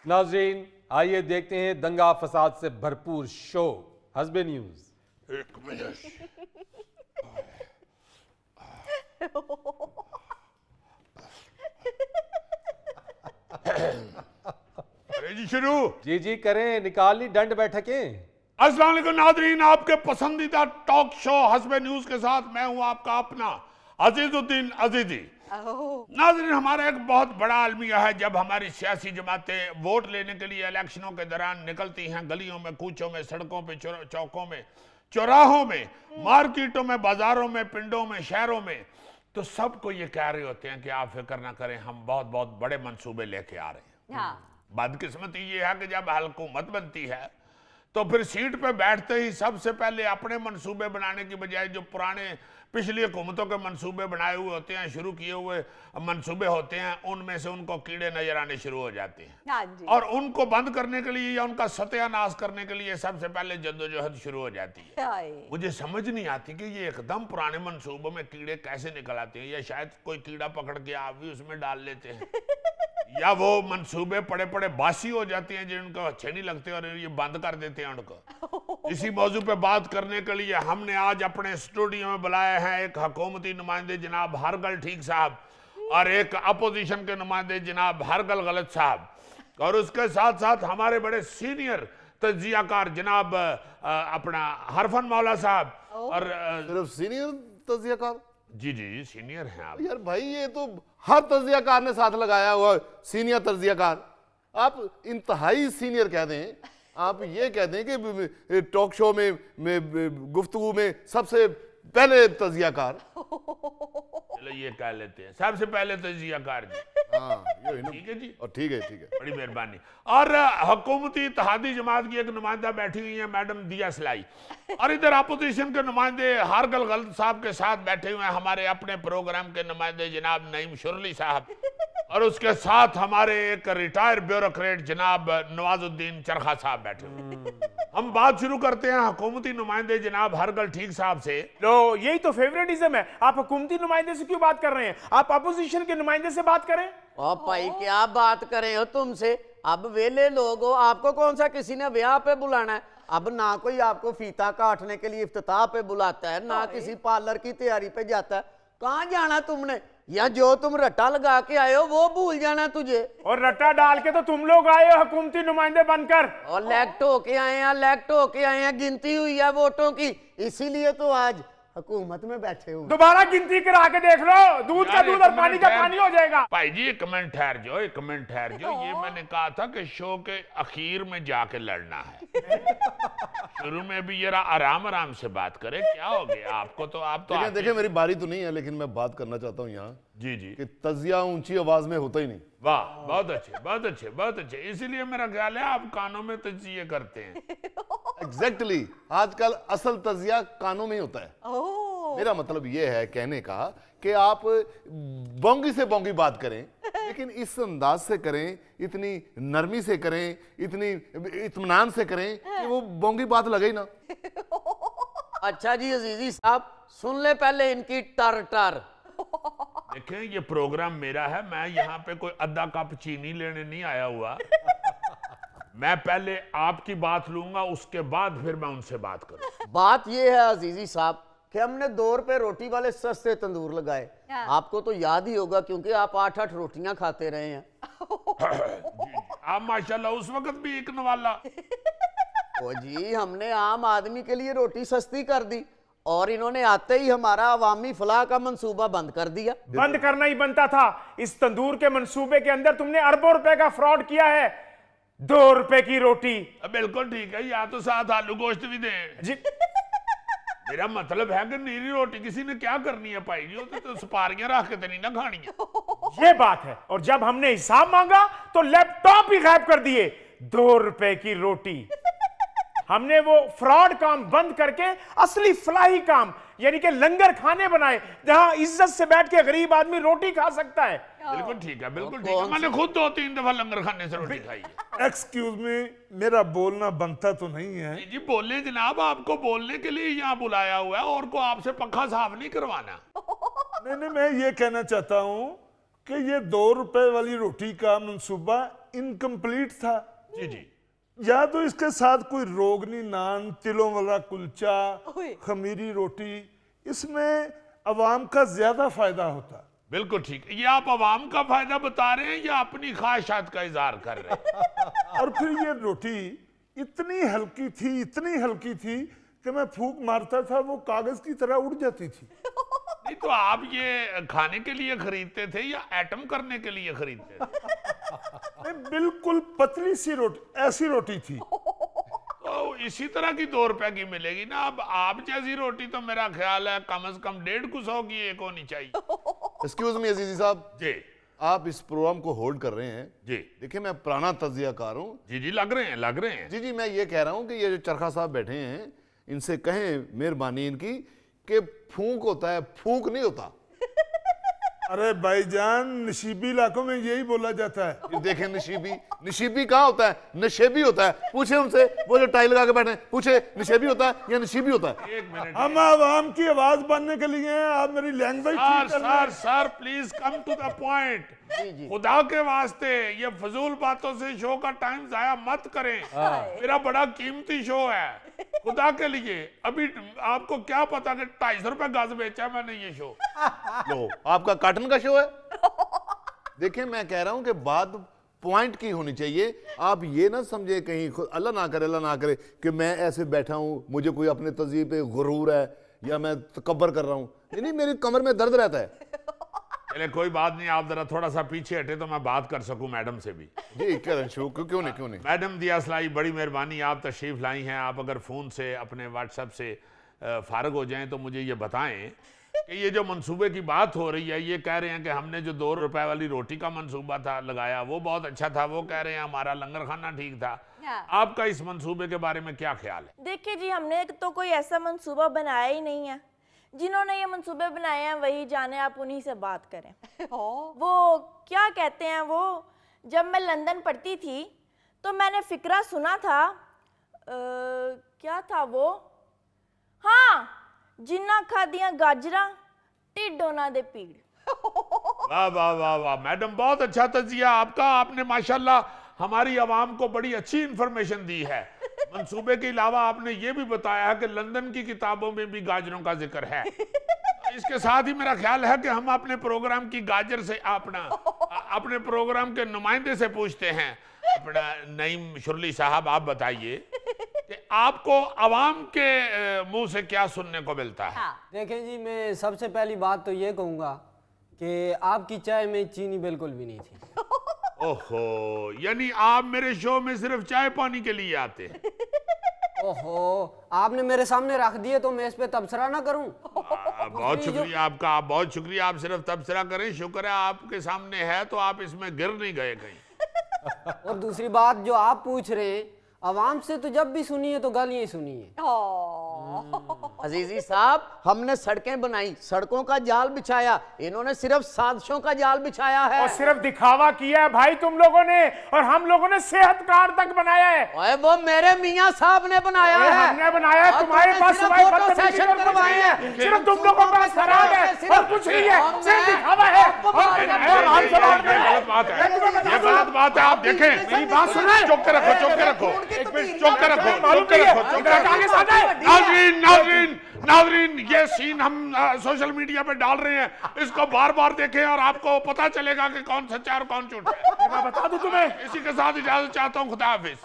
नाज़रीन, आइए देखते हैं दंगा फसाद से भरपूर शो हस्बे न्यूज। एक मिनट। अरे जी शुरू। जी करें, निकाल ली दंड बैठकें। अस्सलाम वालेकुम नादरीन, आपके पसंदीदा टॉक शो हस्बे न्यूज के साथ मैं हूं आपका अपना अजीजुद्दीन अजीजी। नाज़रीन, हमारा एक बहुत बड़ा अलमिया है। जब हमारी सियासी जमातें वोट लेने के लिए इलेक्शनों के दौरान निकलती हैं, गलियों में, कूचों में, सड़कों पे, चौकों में, चौराहों में, मार्केटों में, बाजारों में, पिंडों में, शहरों में, तो सबको ये कह रहे होते हैं कि आप फिक्र ना करें, हम बहुत बहुत बड़े मंसूबे लेके आ रहे हैं। बदकिस्मती ये है कि जब हुकूमत बनती है तो फिर सीट पे बैठते ही सबसे पहले अपने मंसूबे बनाने की बजाय जो पुराने पिछली हुकूमतों के मंसूबे बनाए हुए होते हैं, शुरू किए हुए मंसूबे होते हैं, उनमें से उनको कीड़े नजर आने शुरू हो जाते हैं। और उनको बंद करने के लिए या उनका सत्यानाश करने के लिए सबसे पहले जद्दोजहद शुरू हो जाती है। मुझे समझ नहीं आती कि ये एकदम पुराने मंसूबों में कीड़े कैसे निकल आते हैं, या शायद कोई कीड़ा पकड़ के आप भी उसमें डाल लेते हैं, या वो मंसूबे पड़े पड़े बासी हो जाते हैं जिनको अच्छे नहीं लगते और ये बंद कर देते हैं उनको। इसी मौजू पे बात करने के लिए हमने आज अपने स्टूडियो में बुलाया है एक हुकूमती नुमाइंदे जनाब हरगल ठीक साहब और एक अपोजिशन के नुमाइंदे जनाब हरगल गलत साहब, और उसके साथ साथ हमारे बड़े सीनियर तज्जियाकार जनाब अपना हरफन मौला साहब। और सिर्फ सीनियर तज्जियाकार? जी सीनियर हैं आप। यार भाई, ये तो हर तज्जियाकार ने साथ लगाया हुआ सीनियर तज्जियाकार। आप इंतहाई सीनियर कह दें, आप ये कह दें कि टॉक शो में गुफ्तगू में सबसे पहले तज्जियाकार। चलो ये कह लेते हैं सबसे पहले तज्जियाकार जी। हाँ, ठीक है जी, और ठीक है बड़ी मेहरबानी। और हुकूमती इत्तेहादी जमात की एक नुमाइंदा बैठी हुई है मैडम दिया सलाई, और इधर अपोजिशन के नुमाइंदे हरगल गलत साहब के साथ बैठे हुए हैं हमारे अपने प्रोग्राम के नुमाइंदे जनाब नईम शुरली साहब, और उसके साथ हमारे एक रिटायर ब्यूरोक्रेट जनाब नवाजुद्दीन चरखा साहब बैठे हुए। हम बात शुरू करते हैं हुकूमती नुमाइंदे जनाब हरगल ठीक साहब से। लो, यही तो फेवरेटिज्म है। आप हुकूमती नुमाइंदे से क्यों बात कर रहे हैं? आप अपोजिशन के नुमाइंदे से बात करें। और भाई क्या बात करें हो तुमसे, अब वेले लोग हो, आपको कौन सा किसी ने ब्याह पे बुलाना है? अब ना कोई आपको फीता काटने के लिए इफ्तिताह पे बुलाता है, ना किसी पार्लर की तैयारी पे जाता है। कहाँ जाना तुमने? या जो तुम रट्टा लगा के आए हो वो भूल जाना तुझे। और रट्टा डाल के तो तुम लोग आए हो हुकूमती नुमाइंदे बनकर। और इलेक्ट होके आए हैं, इलेक्ट होके आए हैं, गिनती हुई है वोटों की, इसीलिए तो आज हुकूमत में बैठे हुए। दोबारा गिनती करा के देख लो, दूध का दूध और पानी का पानी हो जाएगा। भाई जी एक मिनट ठहर जाओ, एक मिनट ठहर जाओ। ये मैंने कहा था कि शो के अखीर में जाके लड़ना है। शुरू में भी जरा आराम आराम से बात करें। क्या हो गया आपको? तो आप तो देखिए मेरी बारी तो नहीं है, लेकिन मैं बात करना चाहता हूँ यहाँ जी कि तजिया ऊंची आवाज में होता ही नहीं। वाह, बहुत अच्छे बहुत अच्छे बहुत अच्छे। इसीलिए मेरा ख्याल है आप कानों में तजिए करते हैं। एग्जैक्टली आजकल असल तजिया कानों में ही होता है। मेरा मतलब ये है कहने का कि आप बोंगी से बोंगी बात करें, लेकिन इस अंदाज से करें, इतनी नरमी से करें, इतनी इत्मीनान से करें कि वो बोंगी बात लगे ही ना। अच्छा जी अजीजी साहब, सुन ले पहले इनकी टर टर। देखें ये प्रोग्राम मेरा है, मैं यहाँ पे कोई आधा कप चीनी लेने नहीं आया हुआ। मैं पहले आपकी बात लूंगा, उसके बाद फिर मैं उनसे बात करूं। बात ये है अजीजी साहब कि हमने 2 रुपए रोटी वाले सस्ते तंदूर लगाए। आपको तो याद ही होगा क्योंकि आप 8-8 रोटियां खाते रहे हैं। आप माशाल्लाह उस वक्त भी एक नवाला। ओ जी, हमने आम आदमी के लिए रोटी सस्ती कर दी और इन्होंने आते ही हमारा अवामी फलाह का मंसूबा बंद कर दिया। बंद करना ही बनता था। इस तंदूर के मंसूबे के अंदर तुमने अरबों रुपए का फ्रॉड किया है। 2 रुपए की रोटी। बिल्कुल ठीक है, या तो साथ आलू गोश्त भी दे जी। मेरा मतलब है कि नीरी रोटी किसी ने क्या करनी है भाई जी, तो सुपारियां रख के तो नहीं ना खानी है। ये बात है। और जब हमने हिसाब मांगा तो लैपटॉप ही गायब कर दिए। 2 रुपए की रोटी। हमने वो फ्रॉड काम बंद करके असली फलाही काम यानी कि लंगर खाने बनाए, जहां इज्जत से बैठ के गरीब आदमी रोटी खा सकता है। बिल्कुल ठीक है, बिल्कुल ठीक है। मैंने खुद 2-3 दफा लंगर खाने से रोटी खाई है। एक्सक्यूज मी, मेरा बोलना बनता तो नहीं है। जी बोले जनाब, आपको बोलने के लिए यहाँ बुलाया हुआ है, और को आपसे पंखा साफ नहीं करवाना। नहीं, मैं ये कहना चाहता हूँ कि ये 2 रुपए वाली रोटी का मंसूबा इनकम्प्लीट था, जी जी। या तो इसके साथ कोई रोगनी नान, तिलों वाला कुलचा, ओए। खमीरी रोटी, इसमें अवाम का ज्यादा फायदा होता। बिल्कुल ठीक। ये आप आवाम का फायदा बता रहे हैं या अपनी ख्वाहिशात का इजहार कर रहे हैं? और फिर ये रोटी इतनी हल्की थी, इतनी हल्की थी कि मैं फूंक मारता था वो कागज की तरह उड़ जाती थी। नहीं तो आप ये खाने के लिए खरीदते थे या एटम करने के लिए खरीदते थे? नहीं, बिल्कुल पतली सी रोटी, ऐसी रोटी थी। तो इसी तरह की 2 रुपए की मिलेगी ना। अब आप जैसी रोटी तो मेरा ख्याल है कम से कम 1.5 सौ की एक होनी चाहिए। एक्सक्यूज मी अजीजी साहब, जी आप इस प्रोग्राम को होल्ड कर रहे हैं। जी देखिए, मैं पुराना तजियाकार हूँ। जी जी, लग रहे हैं लग रहे हैं। जी जी, मैं ये कह रहा हूँ कि ये जो चरखा साहब बैठे हैं, इनसे कहें मेहरबानी इनकी कि फूंक होता है, फूंक नहीं होता। अरे भाईजान, नशीबी इलाकों में यही बोला जाता है। ये देखें, नशीबी, नशीबी कहाँ होता है? नशेबी होता है। पूछे उनसे, वो जो टाई लगा के बैठे हैं, पूछे नशेबी होता है या नशीबी होता है? एक मिनट। हम आवाम की आवाज बनने के लिए हैं, आप मेरी लैंग्वेज सर ठीक कर रहे हैं। Sir please come to the point. खुदा के वास्ते ये फजूल बातों से शो का टाइम जाया मत करें। मेरा बड़ा कीमती शो है, खुदा के लिए। अभी आपको क्या पता कि 250 रुपए गज बेचा मैंने ये शो। लो, आपका कार्टन का शो है। देखिए, मैं कह रहा हूं कि बात पॉइंट की होनी चाहिए। आप ये ना समझे कहीं, अल्लाह ना करे कि मैं ऐसे बैठा हूं, मुझे कोई अपने तजीब पे गुरूर है या मैं तकब्बर कर रहा हूं। नहीं, मेरी कमर में दर्द रहता है। चले कोई बात नहीं, आप जरा थोड़ा सा पीछे हटे तो मैं बात कर सकूं मैडम से भी। जी करें शो, क्यों नहीं। मैडम दिया सलाई, बड़ी मेहरबानी, आप तशरीफ लाई हैं। आप अगर फोन से अपने व्हाट्सएप से फारग हो जाएं तो मुझे ये बताएं कि ये जो मंसूबे की बात हो रही है, ये कह रहे हैं कि हमने जो 2 रुपए वाली रोटी का मंसूबा था लगाया, वो बहुत अच्छा था। वो कह रहे हैं हमारा लंगर खाना ठीक था। आपका इस मंसूबे के बारे में क्या ख्याल है? देखिए जी, हमने तो कोई ऐसा मंसूबा बनाया ही नहीं है। जिन्होंने ये मंसूबे बनाए हैं वही जाने, आप उन्हीं से बात करें। वो क्या कहते हैं, वो जब मैं लंदन पढ़ती थी तो मैंने फिक्रा सुना था, क्या था वो, हाँ, जिन्ना खादियां गाजरा टिड्ड होना दे पीड़। वाह वाह वाह वाह मैडम, बहुत अच्छा तजिया आपका। आपने माशाल्लाह हमारी आवाम को बड़ी अच्छी इंफॉर्मेशन दी है। मंसूबे के अलावा आपने ये भी बताया है कि लंदन की किताबों में भी गाजरों का जिक्र है। इसके साथ ही मेरा ख्याल है कि हम अपने प्रोग्राम की गाजर से अपने प्रोग्राम के नुमाइंदे से पूछते हैं। अपना नईम शुरली साहब, आप बताइए कि आपको आवाम के मुंह से क्या सुनने को मिलता है? देखें जी, मैं सबसे पहली बात तो ये कहूँगा कि आपकी चाय में चीनी बिल्कुल भी नहीं थी। ओहो, यानी आप मेरे शो में सिर्फ चाय पानी के लिए आते हैं? ओहो, आपने मेरे सामने रख दिए तो मैं इस पे तबसरा ना करूं? बहुत शुक्रिया आपका, आप बहुत शुक्रिया। आप सिर्फ तबसरा करें, शुक्र है आपके सामने है तो आप इसमें गिर नहीं गए कहीं। और दूसरी बात जो आप पूछ रहे हैं, आवाम से तो जब भी सुनी है तो गालियां ही सुनी है। अजीजी साहब, हमने सड़कें बनाई, सड़कों का जाल बिछाया, इन्होंने सिर्फ साजिशों का जाल बिछाया है। और सिर्फ दिखावा किया है भाई तुम लोगों ने, और हम लोगों ने सेहत कार्ड तक बनाया है। ओए, वो मेरे मियां साहब ने बनाया है। हमने बनाया है, तुम्हारे पास फोटो सेशन करवाए हैं। सिर्फ तुम लोगों का खराब है और कुछ नहीं है, सिर्फ दिखावा है। ये गलत बात है, ये गलत बात है। आप देखें, मेरी बात सुनो, चुप के रखो, चुप के रखो, चुप के रखो, मालूम चुप के नहीं है, रखो, चुप के रखो। नाजरीन, ये सीन हम सोशल मीडिया पे डाल रहे हैं, इसको बार बार देखें और आपको पता चलेगा कि कौन सच्चा और कौन झूठा है। मैं बता दूं तुम्हें। इसी के साथ इजाजत चाहता हूँ, खुदा हाफिज।